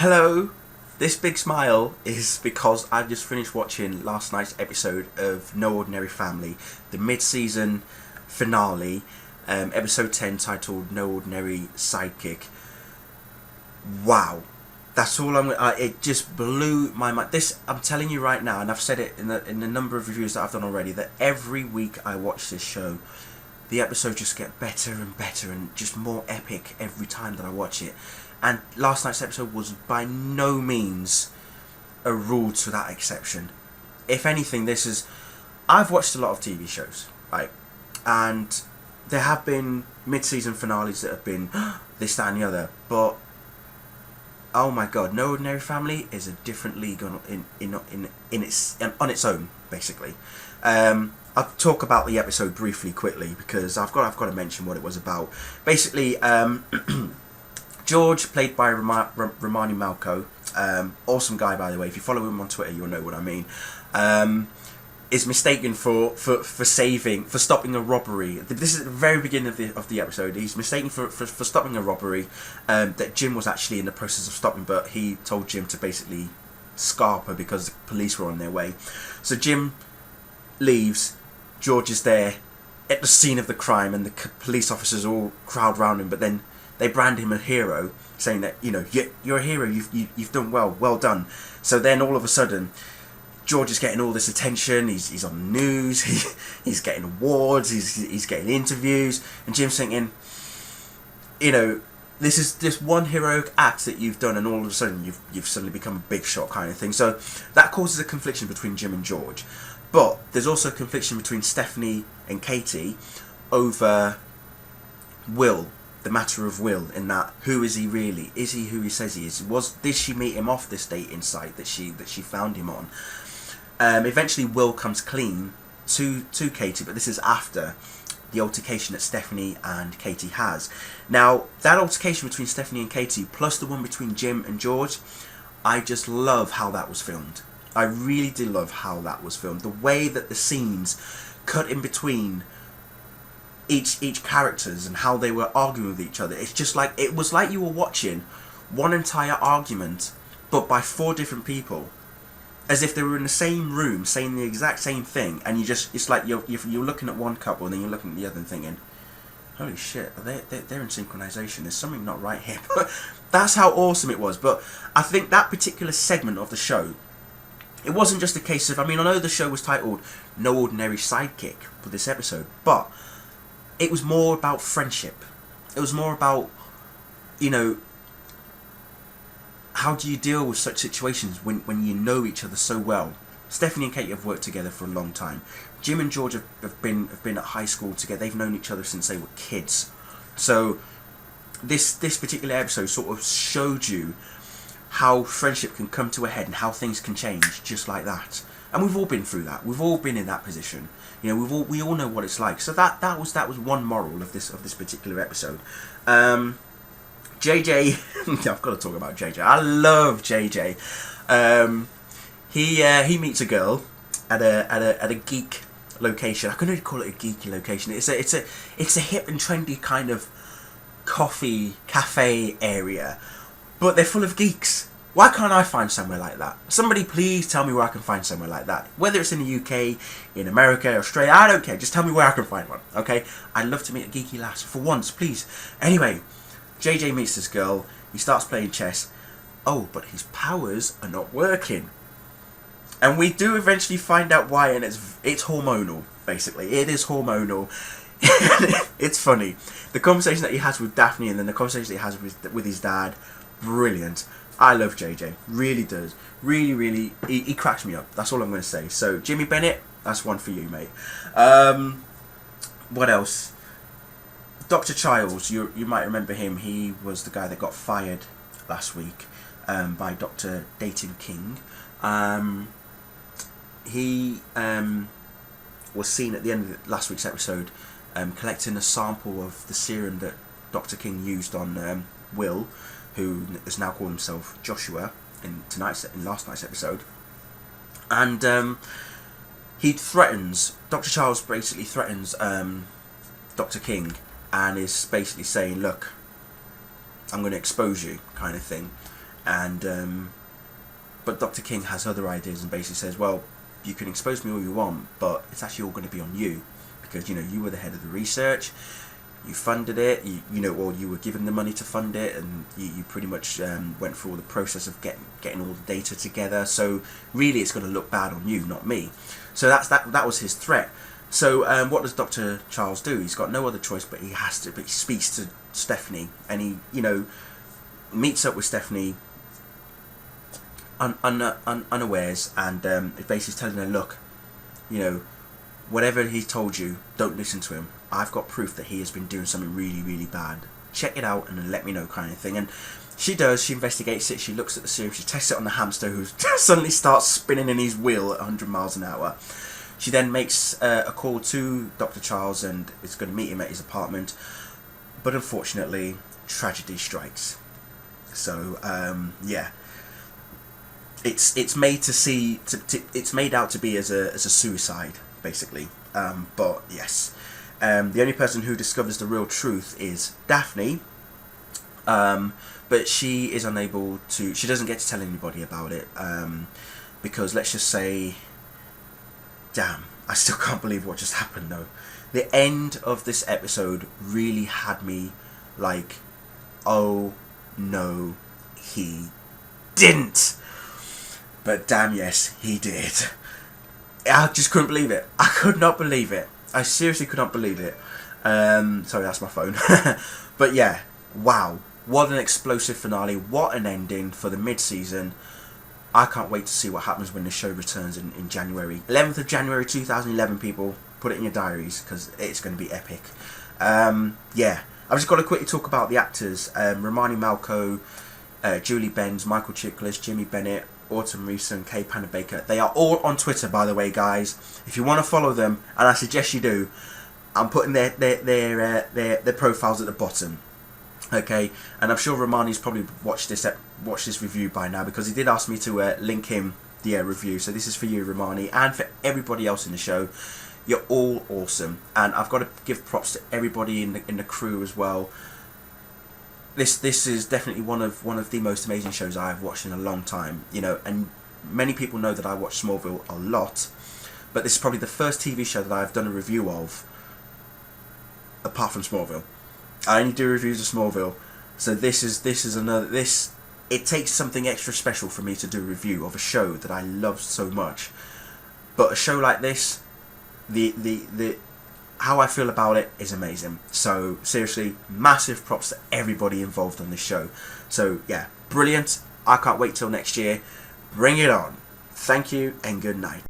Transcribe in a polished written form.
Hello, this big smile is because I've just finished watching last night's episode of No Ordinary Family, the mid-season finale, episode 10 titled No Ordinary Sidekick. Wow, that's all it just blew my mind. This, I'm telling you right now, and I've said it in the number of reviews that I've done already, that every week I watch this show, the episodes just get better and better and just more epic every time that I watch it. And last night's episode was by no means a rule to that exception. If anything, I've watched a lot of TV shows, right? And there have been mid-season finales that have been this, that and the other. But, oh my god, No Ordinary Family is a different league on its own, basically. I'll talk about the episode briefly, quickly, because I've got to mention what it was about. Basically, George, played by Romani Malco, awesome guy, by the way. If you follow him on Twitter, you'll know what I mean. Is mistaken for stopping a robbery. This is at the very beginning of the episode. He's mistaken for stopping a robbery that Jim was actually in the process of stopping, but he told Jim to basically scarp her because the police were on their way. So Jim leaves. George is there at the scene of the crime, and the police officers all crowd around him, but then they brand him a hero, saying that, you know, you're a hero, you've done well done. So then all of a sudden, George is getting all this attention, he's on the news, he's getting awards, he's getting interviews, and Jim's thinking, you know, this is this one heroic act that you've done, and all of a sudden you've suddenly become a big shot kind of thing. So that causes a confliction between Jim and George. But there's also a confliction between Stephanie and Katie over Will. The matter of Will, in that, who is he really? Is he who he says he is? Did she meet him off this dating site that she found him on? Eventually, Will comes clean to Katie, but this is after the altercation that Stephanie and Katie has. Now, that altercation between Stephanie and Katie, plus the one between Jim and George, I just love how that was filmed. I really do love how that was filmed. The way that the scenes cut in between each characters and how they were arguing with each other. It's just like, it was like you were watching one entire argument, but by four different people, as if they were in the same room saying the exact same thing, and it's like you're looking at one couple and then you're looking at the other and thinking, holy shit, they're in synchronization, there's something not right here. But that's how awesome it was. But I think that particular segment of the show, it wasn't just a case of, I mean, I know the show was titled No Ordinary Sidekick for this episode, but it was more about friendship. It was more about, you know, how do you deal with such situations when you know each other so well. Stephanie and Katie have worked together for a long time. Jim and George have been at high school together. They've known each other since they were kids. So this particular episode sort of showed you how friendship can come to a head and how things can change just like that. And we've all been through that. We've all been in that position. You know, we all know what it's like. So that was one moral of this particular episode. JJ, I've got to talk about JJ. I love JJ. He meets a girl at a geek location. I can only call it a geeky location. It's a hip and trendy kind of cafe area, but they're full of geeks. Why can't I find somewhere like that? Somebody please tell me where I can find somewhere like that. Whether it's in the UK, in America, Australia, I don't care. Just tell me where I can find one, okay? I'd love to meet a geeky lass for once, please. Anyway, JJ meets this girl. He starts playing chess. Oh, but his powers are not working. And we do eventually find out why, and it's hormonal, basically. It is hormonal. It's funny. The conversation that he has with Daphne and then the conversation that he has with his dad, brilliant. I love JJ, really does. Really, he cracks me up. That's all I'm going to say. So, Jimmy Bennett, that's one for you, mate. What else? Dr. Childs, you might remember him. He was the guy that got fired last week by Dr. Dayton King. He was seen at the end of last week's episode collecting a sample of the serum that Dr. King used on Will, who has now called himself Joshua in last night's episode. And Dr. Charles basically threatens Dr. King and is basically saying, look, I'm going to expose you, kind of thing. and but Dr. King has other ideas and basically says, well, you can expose me all you want, but it's actually all going to be on you, because you were the head of the research, you funded it, you were given the money to fund it, and you pretty much went through all the process of getting all the data together. So really, it's going to look bad on you, not me. So that was his threat. So what does Dr. Charles do? He's got no other choice, but he has to. But he speaks to Stephanie, and he meets up with Stephanie unawares, and basically telling her, look, whatever he told you, don't listen to him. I've got proof that he has been doing something really, really bad. Check it out and then let me know, kind of thing. And she does. She investigates it. She looks at the serum. She tests it on the hamster, who suddenly starts spinning in his wheel at 100 miles an hour. She then makes a call to Dr. Charles and is going to meet him at his apartment. But unfortunately, tragedy strikes. So yeah, it's made it's made out to be as a suicide, basically. But yes, the only person who discovers the real truth is Daphne. But she is unable to. She doesn't get to tell anybody about it, because let's just say, damn, I still can't believe what just happened though. The end of this episode really had me like, oh no, he didn't. But damn yes, he did. I just couldn't believe it. I could not believe it. I seriously could not believe it. Sorry, that's my phone. But yeah, wow. What an explosive finale. What an ending for the mid-season. I can't wait to see what happens when the show returns in January. 11th of January 2011, people. Put it in your diaries, because it's going to be epic. Yeah. I've just got to quickly talk about the actors. Romani Malco, Julie Benz, Michael Chiklis, Jimmy Bennett, Autumn Reese and Kay Panabaker. They are all on Twitter, by the way, guys. If you want to follow them, and I suggest you do, I'm putting their profiles at the bottom. Okay, and I'm sure Romani's probably watched this review by now, because he did ask me to link him the review. So this is for you, Romani, and for everybody else in the show. You're all awesome, and I've got to give props to everybody in the crew as well. This is definitely one of the most amazing shows I've watched in a long time, and many people know that I watch Smallville a lot, but this is probably the first TV show that I've done a review of apart from Smallville. I only do reviews of Smallville, so this is another. It takes something extra special for me to do a review of a show that I love so much, but a show like this, the how I feel about it is amazing. So seriously, massive props to everybody involved on this show. So yeah, brilliant. I can't wait till next year. Bring it on. Thank you and good night.